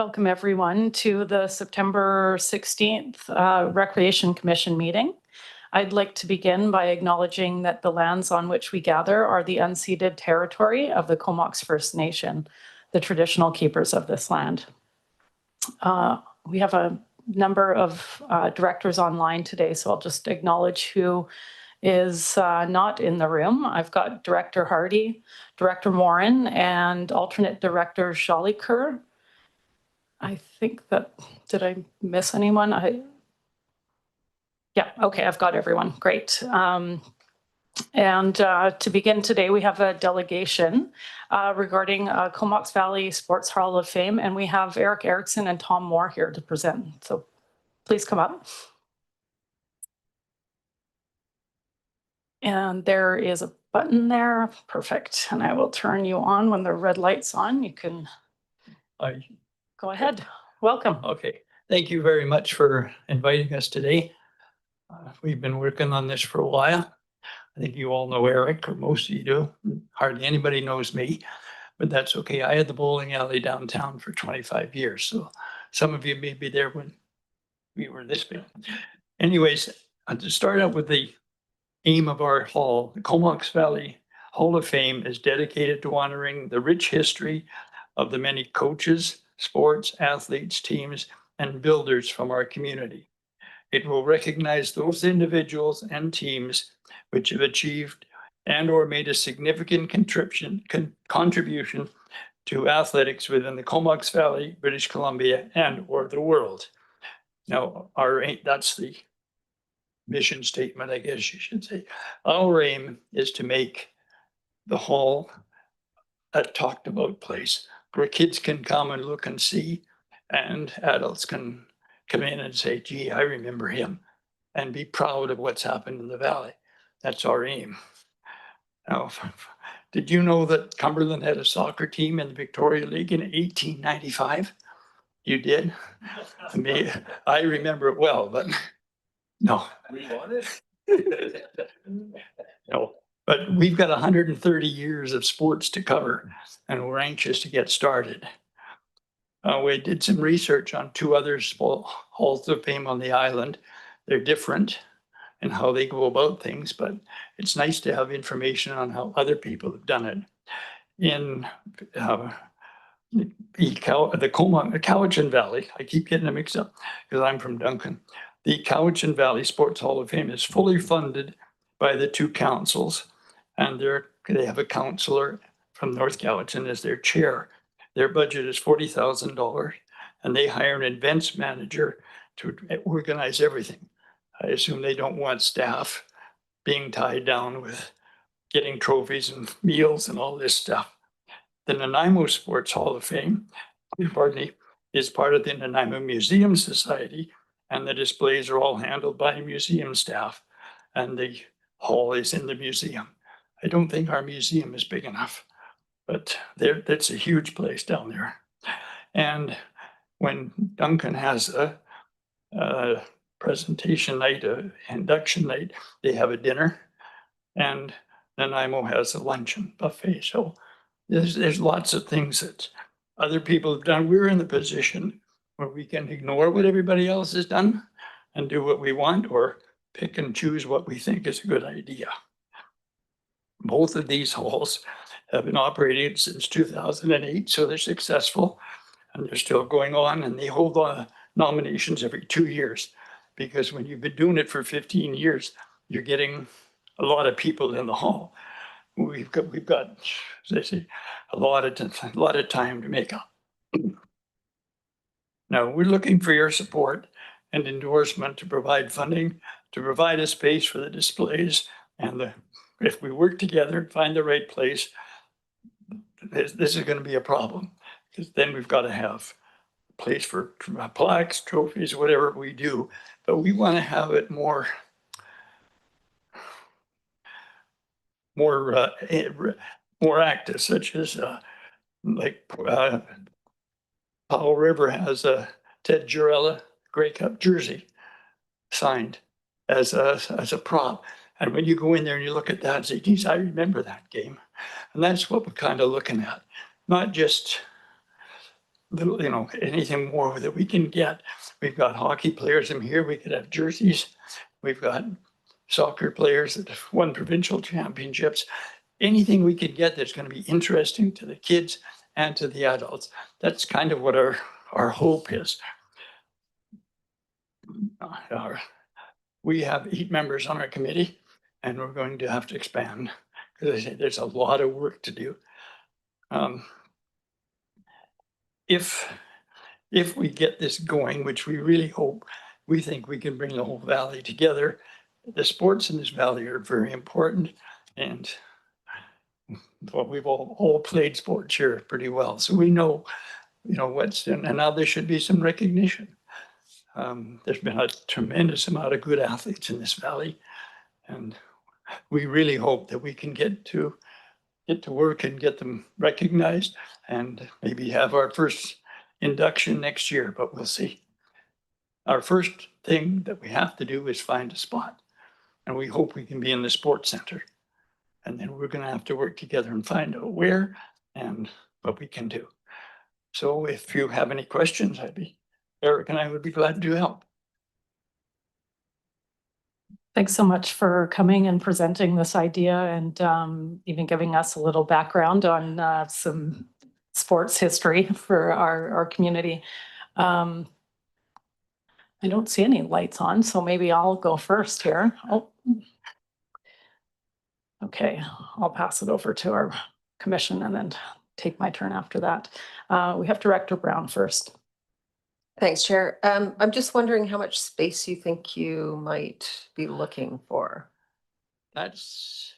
Welcome everyone to the September 16th Recreation Commission meeting. I'd like to begin by acknowledging that the lands on which we gather are the unceded territory of the Comox First Nation, the traditional keepers of this land. We have a number of directors online today, so I'll just acknowledge who is not in the room. I've got Director Hardy, Director Morin, and alternate Director Jolicoeur. I think that, did I miss anyone? Yeah, okay, I've got everyone, great. To begin today, we have a delegation regarding Comox Valley Sports Hall of Fame, and we have Eric Erickson and Tom Moore here to present. So please come up. And there is a button there, perfect. And I will turn you on when the red light's on. You can go ahead. Welcome. Okay, thank you very much for inviting us today. We've been working on this for a while. I think you all know Eric, or most of you do. Hardly anybody knows me, but that's okay. I had the bowling alley downtown for 25 years, so some of you may be there when we were this big. Anyways, to start out with the aim of our hall, the Comox Valley Hall of Fame is dedicated to honoring the rich history of the many coaches, sports, athletes, teams, and builders from our community. It will recognize those individuals and teams which have achieved and or made a significant contribution to athletics within the Comox Valley, British Columbia, and or the world. Now, that's the mission statement, I guess you should say. Our aim is to make the hall a talked about place where kids can come and look and see, and adults can come in and say, gee, I remember him, and be proud of what's happened in the valley. That's our aim. Now, did you know that Cumberland had a soccer team in the Victoria League in 1895? You did? I remember it well, but no. We won it? No. But we've got 130 years of sports to cover, and we're anxious to get started. We did some research on two other halls of fame on the island. They're different in how they go about things, but it's nice to have information on how other people have done it. In the Cowichan Valley, I keep getting them mixed up because I'm from Duncan. The Cowichan Valley Sports Hall of Fame is fully funded by the two councils, and they have a councillor from North Cowichan as their chair. Their budget is $40,000, and they hire an events manager to organize everything. I assume they don't want staff being tied down with getting trophies and meals and all this stuff. The Nanaimo Sports Hall of Fame, is part of the Nanaimo Museum Society, and the displays are all handled by museum staff, and the hall is in the museum. I don't think our museum is big enough, but that's a huge place down there. And when Duncan has a presentation night, an induction night, they have a dinner, and Nanaimo has a luncheon buffet. So there's lots of things that other people have done. We're in the position where we can ignore what everybody else has done and do what we want, or pick and choose what we think is a good idea. Both of these halls have been operating since 2008, so they're successful, and they're still going on, and they hold nominations every 2 years, because when you've been doing it for 15 years, you're getting a lot of people in the hall. We've got, as I say, a lot of time to make up. Now, we're looking for your support and endorsement to provide funding, to provide a space for the displays, and if we work together and find the right place, this is going to be a problem, because then we've got to have a place for plaques, trophies, whatever we do, but we want to have it more active, such as Powell River has a Ted Jarella Grey Cup jersey signed as a prop. And when you go in there and you look at that and say, geez, I remember that game. And that's what we're kind of looking at. Not just little, anything more that we can get. We've got hockey players in here. We could have jerseys. We've got soccer players that have won provincial championships. Anything we could get that's going to be interesting to the kids and to the adults. That's kind of what our hope is. We have 8 members on our committee, and we're going to have to expand because I say there's a lot of work to do. If we get this going, which we really hope, we think we can bring the whole valley together. The sports in this valley are very important, and well, we've all played sports here pretty well, so we know, what's in, and now there should be some recognition. There's been a tremendous amount of good athletes in this valley, and we really hope that we can get to work and get them recognized, and maybe have our first induction next year, but we'll see. Our first thing that we have to do is find a spot, and we hope we can be in the sports center. And then we're going to have to work together and find out where and what we can do. So if you have any questions, Eric and I would be glad to help. Thanks so much for coming and presenting this idea, and even giving us a little background on some sports history for our community. I don't see any lights on, so maybe I'll go first here. Oh. Okay, I'll pass it over to our commission and then take my turn after that. We have Director Brown first. Thanks, Chair. I'm just wondering how much space you think you might be looking for. That's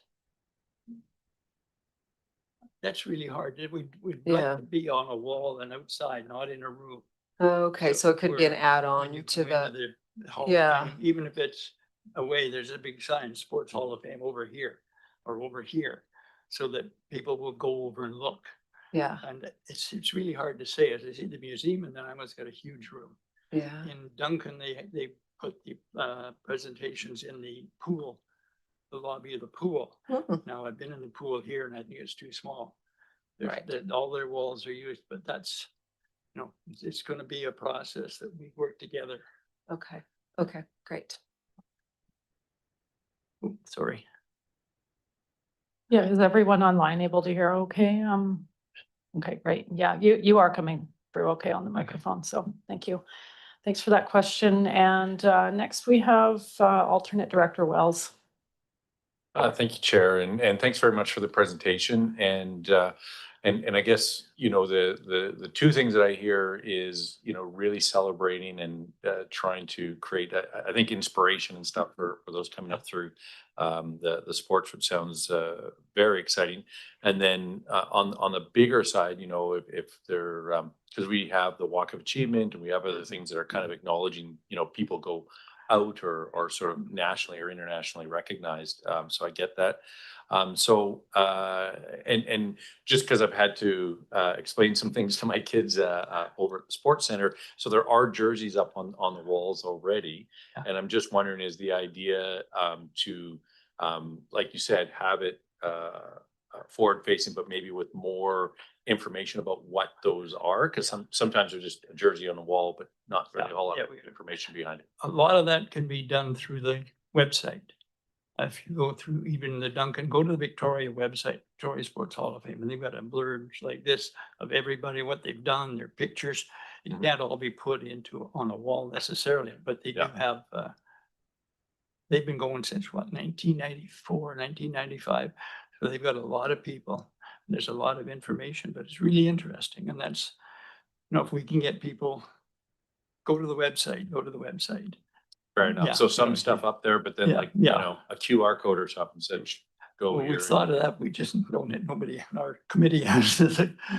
really hard. We'd Yeah. like to be on a wall and outside, not in a room. Okay, so it could be an When add-on you to come into the, the Hall of Yeah. Fame, even if it's away, there's a big sign, Sports Hall of Fame over here or over here, so that people will go over and look. yeah, And it's really hard to say. As I see the museum, and then I must got a huge room. yeah. In Duncan, they put the presentations in the pool, the lobby of the pool. Mm, Now, I've been in the pool here and I think it's too small. Right. All their walls are used, but that's, it's going to be a process that we work together. Okay, great. Ooh, sorry. Yeah, is everyone online able to hear okay? Okay, great. Yeah, you are coming through okay on the microphone, so thank you. Thanks for that question. And next we have alternate Director Wells. Thank you, Chair, and thanks very much for the presentation. And I guess, the two things that I hear is, really celebrating and trying to create, I think, inspiration and stuff for those coming up through the sports, which sounds very exciting. And then on the bigger side, if they're, because we have the Walk of Achievement and we have other things that are kind of acknowledging, people go out or sort of nationally or internationally recognized. So I get that. And just because I've had to explain some things to my kids over at the sports center, so there are jerseys up on the walls already. Yeah. And I'm just wondering, is the idea to, like you said, have it forward facing, but maybe with more information about what those are? Because sometimes they're just a jersey on the wall, but not really a whole lot of information behind it. A lot of that can be done through the website. If you go through even the Duncan, go to the Victoria website, Victoria Sports Hall of Fame, and they've got a blurb like this of everybody, what they've done, their pictures. It can't all be put on a wall necessarily, but they do have, they've been going since what, 1994, 1995. So they've got a lot of people. There's a lot of information, but it's really interesting. And that's, if we can get people, go to the website. Fair enough. Yeah. So some stuff up there, but then Yeah. a QR code or something said, go Well, here. we've thought of that. We just don't, nobody on our committee has.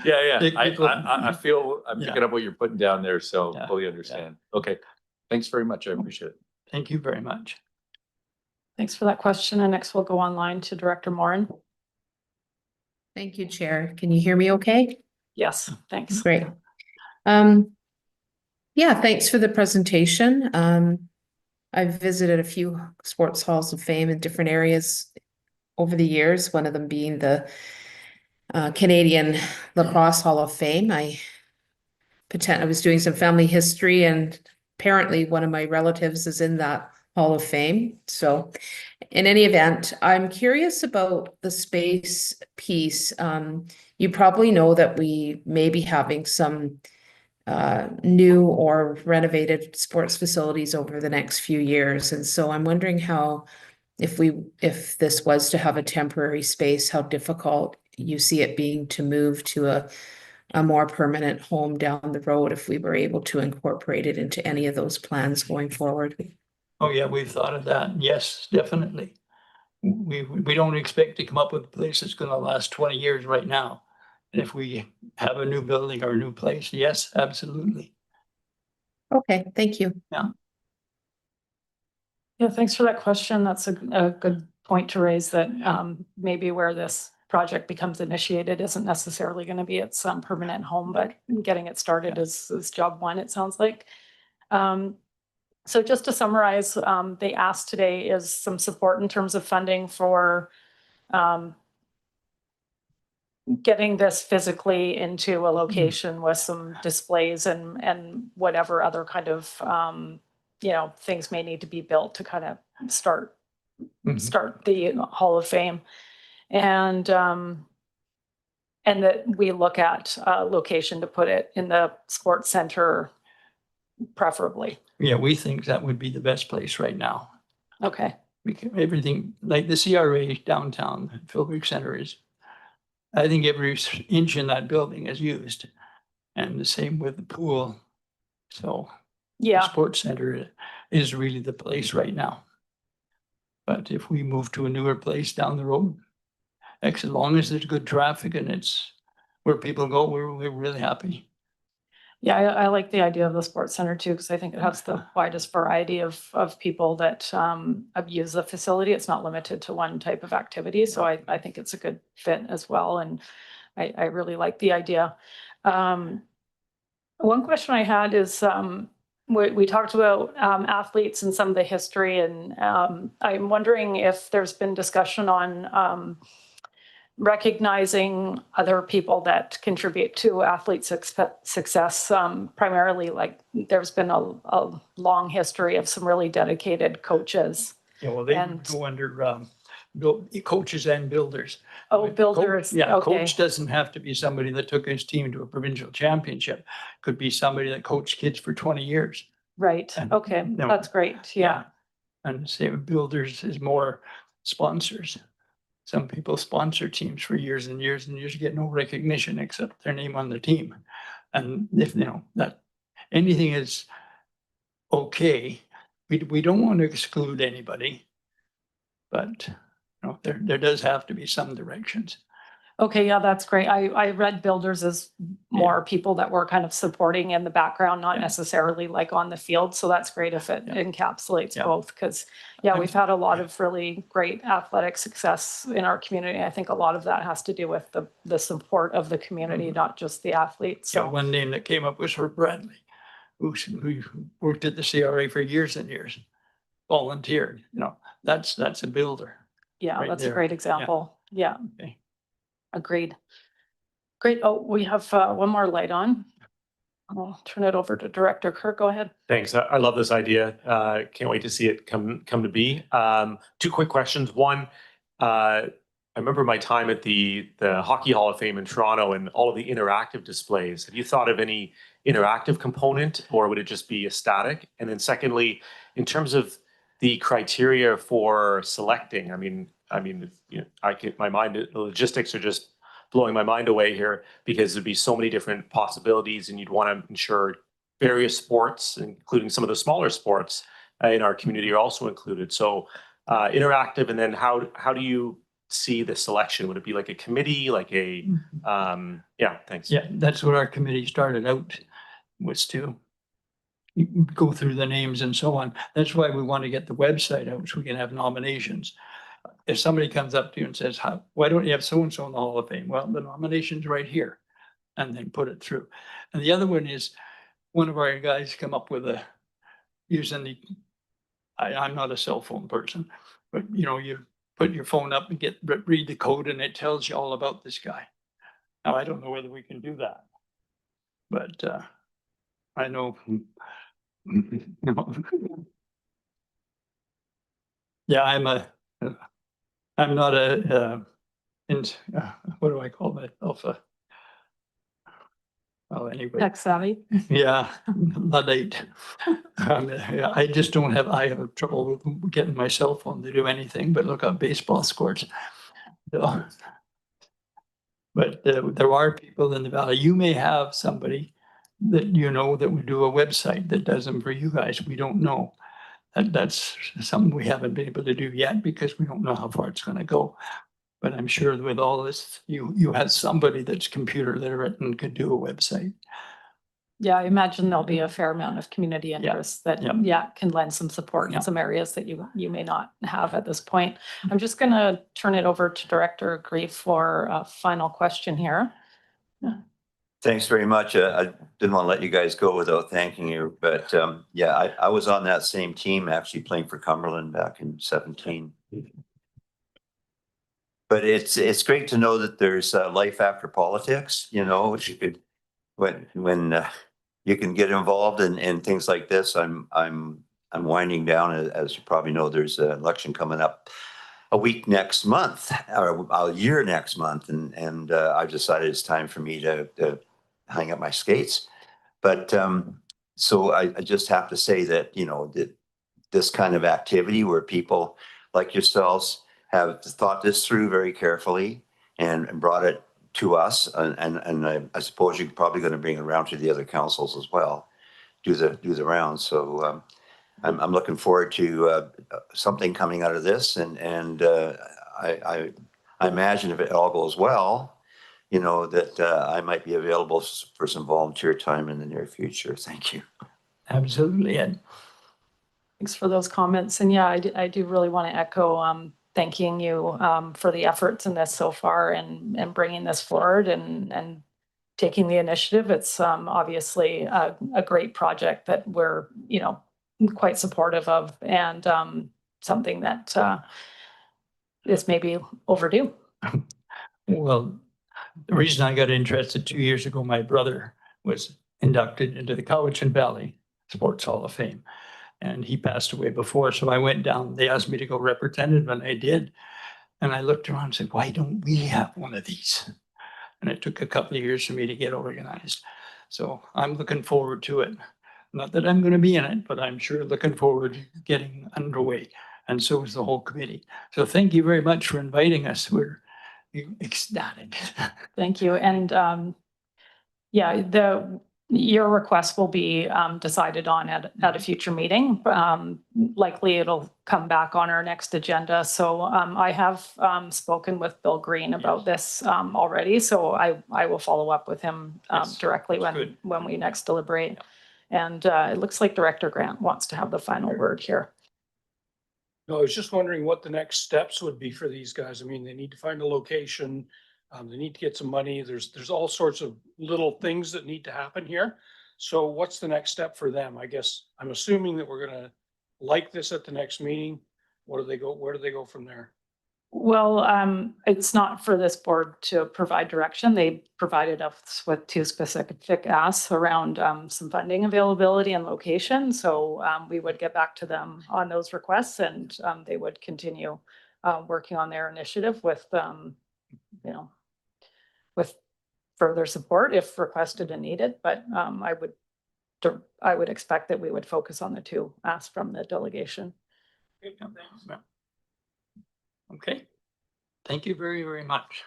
Yeah. Big people. I feel I'm Yeah. picking up what you're putting down there. So Yeah. fully understand. Okay. Thanks very much. I appreciate it. Thank you very much. Thanks for that question. And next we'll go online to Director Morin. Thank you, Chair. Can you hear me okay? Yes, thanks. Great. Yeah, thanks for the presentation. I've visited a few sports halls of fame in different areas over the years, one of them being the Canadian Lacrosse Hall of Fame. I I was doing some family history, and apparently one of my relatives is in that Hall of Fame. So in any event, I'm curious about the space piece. You probably know that we may be having some new or renovated sports facilities over the next few years. And so I'm wondering how, if this was to have a temporary space, how difficult you see it being to move to a more permanent home down the road if we were able to incorporate it into any of those plans going forward. Oh, yeah, we've thought of that. Yes, definitely. We don't expect to come up with a place that's gonna last 20 years right now. And if we have a new building or a new place, yes, absolutely. Okay, thank you. Yeah, thanks for that question. That's a good point to raise, that maybe where this project becomes initiated isn't necessarily going to be its permanent home, but getting it started is job one, it sounds like. So just to summarize, they asked today is some support in terms of funding for getting this physically into a location with some displays and whatever other kind of things may need to be built to kind of start the Hall of Fame. And that we look at a location to put it in the sports center preferably. Yeah, we think that would be the best place right now. Okay. Because everything, like the CRA downtown, Philbrick Center is, I think every inch in that building is used. And the same with the pool. So the Yeah. sports center is really the place right now. But if we move to a newer place down the road, as long as there's good traffic and it's where people go, we're really happy. Yeah, I like the idea of the sports center too, because I think it has the widest variety of people that use the facility. It's not limited to one type of activity. So I think it's a good fit as well. And I really like the idea. One question I had is, we talked about athletes and some of the history, and I'm wondering if there's been discussion on recognizing other people that contribute to athlete success. Primarily, like there's been a long history of some really dedicated coaches. Yeah, well, they And- would go under coaches and builders. Oh, builders. Yeah, Okay. coach doesn't have to be somebody that took his team to a provincial championship. Could be somebody that coached kids for 20 years. Right. And, Okay. no, That's great. Yeah. And the same with builders is more sponsors. Some people sponsor teams for years and years and years, get no recognition except their name on the team. And if that anything is okay, we don't want to exclude anybody. But there does have to be some directions. Okay, yeah, that's great. I read builders as more people that were kind of supporting in the background, not Yeah. necessarily like on the field. So that's great if it Yeah. encapsulates Yeah. both, because we've had a lot of really great athletic success in our community. I think a lot of that has to do with the support of the community, not just the athletes. So So one name that came up was Herb Bradley, who worked at the CRA for years and years, volunteered. That's a builder. yeah, right that's a there. great example. Yeah, Okay. agreed. Great. Oh, we have one more light on. I'll turn it over to Director Kirk. Go ahead. Thanks. I love this idea. Can't wait to see it come to be. Two quick questions. One, I remember my time at the Hockey Hall of Fame in Toronto and all of the interactive displays. Have you thought of any interactive component, or would it just be a static? And then secondly, in terms of the criteria for selecting, the logistics are just blowing my mind away here, because there'd be so many different possibilities, and you'd want to ensure various sports, including some of the smaller sports in our community, are also included. So interactive, and then how do you see the selection? Would it be like a committee, like a thanks. Yeah, that's what our committee started out, was to go through the names and so on. That's why we want to get the website out, so we can have nominations. If somebody comes up to you and says, why don't you have so-and-so in the Hall of Fame? Well, the nomination's right here, and then put it through. And the other one is, one of our guys come up with using I'm not a cell phone person, but you put your phone up and read the code, and it tells you all about this guy. Now, I don't know whether we can do that, but I know. Yeah, I'm not what do I call myself? Well, anyway, Tech savvy. yeah, Luddite. Yeah, I have trouble with getting my cell phone to do anything but look up baseball scores. So, but there are people in the valley. You may have somebody that you know that would do a website that does them for you guys. We don't know. That's something we haven't been able to do yet because we don't know how far it's going to go. But I'm sure with all this, you have somebody that's computer literate and could do a website. Yeah, I imagine there'll be a fair amount of community interest that, yeah. yeah, can lend some support Yeah. in some areas that you may not have at this point. I'm just gonna turn it over to Director Grief for a final question here. Thanks very much. I didn't want to let you guys go without thanking you, but yeah, I was on that same team actually playing for Cumberland back in 17. But it's great to know that there's life after politics, you know, if you could, when you can get involved in things like this. I'm winding down, as you probably know, there's an election coming up a week next month, or a year next month, and I've decided it's time for me to hang up my skates. But so I just have to say that, you know, that this kind of activity where people like yourselves have thought this through very carefully and brought it to us, and I suppose you're probably going to bring it around to the other councils as well, do the rounds. So I'm looking forward to something coming out of this, and I imagine if it all goes well, you know, that I might be available for some volunteer time in the near future. Thank you. Absolutely, Ed. Thanks for those comments. And yeah, I do really want to echo thanking you for the efforts in this so far and bringing this forward and taking the initiative. It's obviously a great project that we're, you know, quite supportive of, and something that is maybe overdue. Well, the reason I got interested 2 years ago, my brother was inducted into the Cowichan Valley Sports Hall of Fame. And he passed away before. So I went down. They asked me to go representative, and I did. And I looked around and said, why don't we have one of these? And it took a couple of years for me to get organized. So I'm looking forward to it. Not that I'm going to be in it, but I'm sure looking forward to getting underway. And so is the whole committee. So thank you very much for inviting us. We're ecstatic. Thank you. And yeah, your request will be decided on at a future meeting. Likely it'll come back on our next agenda. So I have spoken with Bill Green about this already. So I will follow up with him Yes, directly that's good. when we next deliberate. And it looks like Director Grant wants to have the final word here. No, I was just wondering what the next steps would be for these guys. I mean, they need to find a location. They need to get some money. There's all sorts of little things that need to happen here. So what's the next step for them? I guess I'm assuming that we're gonna like this at the next meeting. Where do they go from there? Well, it's not for this board to provide direction. They provided us with two specific asks around some funding availability and location. So we would get back to them on those requests, and they would continue working on their initiative with, you know, with further support if requested and needed. But I would expect that we would focus on the two asks from the delegation. Okay. Thank you very, very much.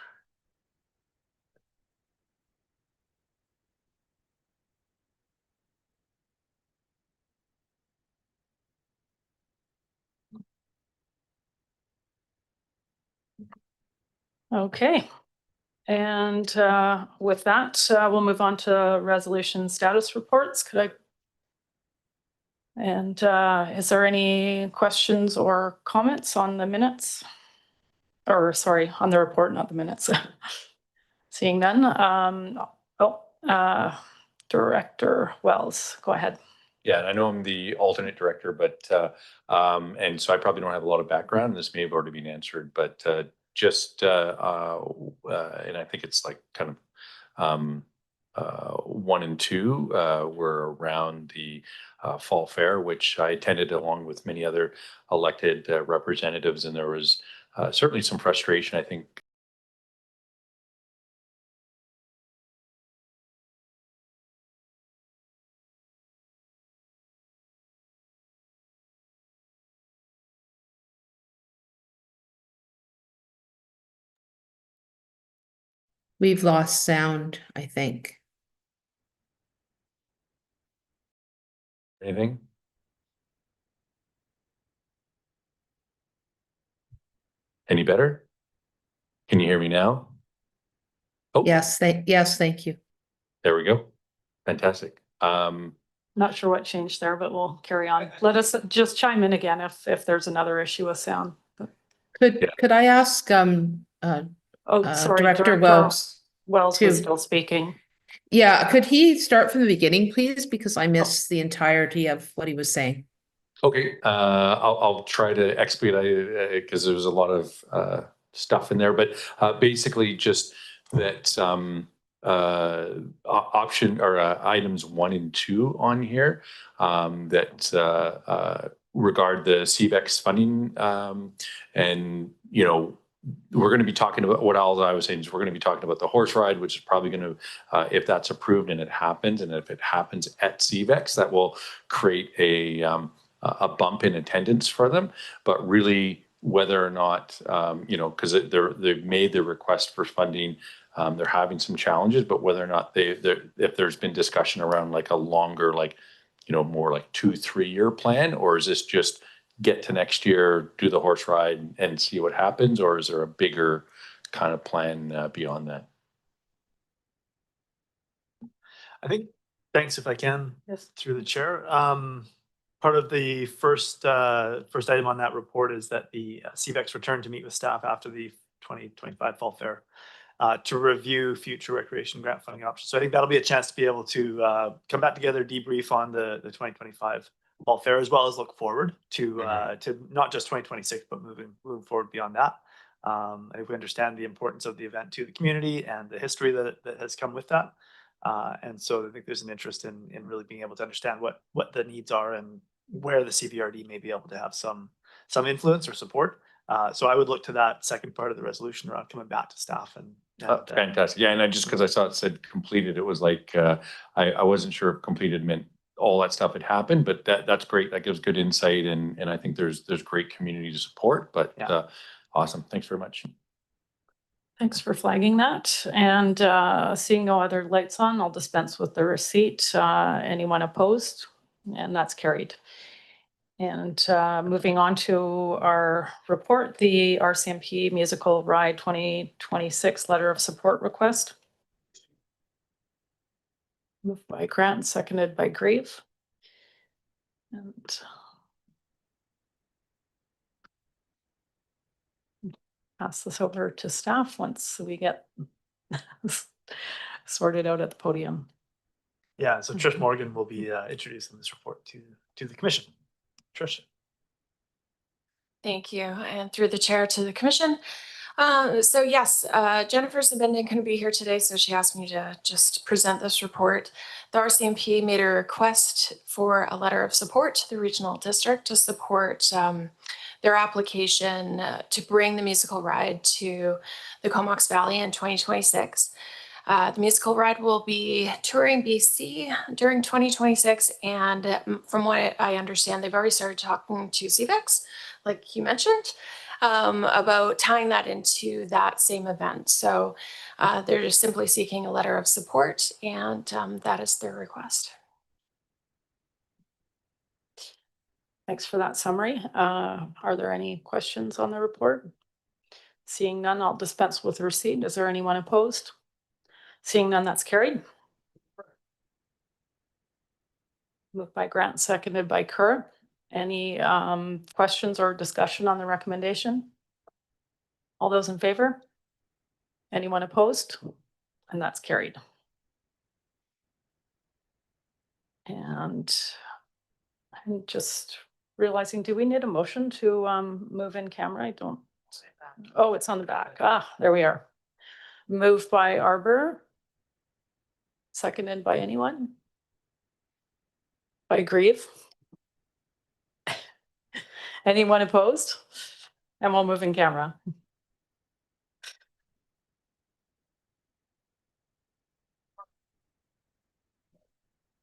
Okay. And with that, we'll move on to resolution status reports. And is there any questions or comments on the minutes? Or sorry, on the report, not the minutes. Seeing none. Director Wells, go ahead. Yeah, and I know I'm the alternate director, but and so I probably don't have a lot of background. This may have already been answered, but and I think it's like kind of 1 and 2 were around the fall fair, which I attended along with many other elected representatives, and there was certainly some frustration, I think. We've lost sound, I think. Anything? Any better? Can you hear me now? Oh, Yes, thank you. there we go. Fantastic. Not sure what changed there, but we'll carry on. Let us just chime in again if there's another issue with sound. Could I ask, Oh, sorry, Director Wells Wells was to- still speaking. yeah, could he start from the beginning, please? Because I missed the entirety of what he was saying. Okay, I'll try to expedite it because there's a lot of stuff in there, but basically just that option or items 1 and 2 on here that regard the CVEX funding, and we're going to be talking about what all I was saying is we're going to be talking about the horse ride, which is probably going to, if that's approved and it happens, and if it happens at CVEX, that will create a bump in attendance for them. But really, whether or not, because they've made the request for funding, they're having some challenges, but whether or not if there's been discussion around like a longer, more like 2-3 year plan, or is this just get to next year, do the horse ride and see what happens, or is there a bigger kind of plan beyond that? I think, thanks if I can, Yes. through the chair. Part of the first item on that report is that the CVEX returned to meet with staff after the 2025 Fall Fair to review future recreation grant funding options. So I think that'll be a chance to be able to come back together, debrief on the 2025 Fall Fair, as well as look forward to not just 2026, but moving forward beyond that. I think we understand the importance of the event to the community and the history that has come with that. And so I think there's an interest in really being able to understand what the needs are and where the CVRD may be able to have some influence or support. So I would look to that second part of the resolution around coming back to staff and Fantastic. Yeah, and I just because I saw it said completed, it was like I wasn't sure if completed meant all that stuff had happened, but that's great. That gives good insight, and I think there's great community support. But Yeah. Awesome. Thanks very much. Thanks for flagging that. And seeing no other lights on, I'll dispense with the receipt. Anyone opposed? And that's carried. And moving on to our report, the RCMP Musical Ride 2026 Letter of Support Request. Moved by Grant, seconded by Grieve. And pass this over to staff once we get sorted out at the podium. Yeah, so Trish Morgan will be introducing this report to the commission. Trish. Thank you, and through the chair to the commission. So yes, Jennifer Sabinian couldn't be here today, so she asked me to just present this report. The RCMP made a request for a letter of support to the regional district to support their application to bring the musical ride to the Comox Valley in 2026. The musical ride will be touring BC during 2026, and from what I understand, they've already started talking to CVEX, like you mentioned, about tying that into that same event. So they're just simply seeking a letter of support, and that is their request. Thanks for that summary. Are there any questions on the report? Seeing none, I'll dispense with the receipt. Is there anyone opposed? Seeing none, that's carried. Moved by Grant, seconded by Kerr. Any questions or discussion on the recommendation? All those in favor? Anyone opposed? And that's carried. And I'm just realizing, do we need a motion to move in camera? I don't. Oh, it's on the back. Ah, there we are. Moved by Arbor. Seconded by anyone? By Grieve? Anyone opposed? And we'll move in camera.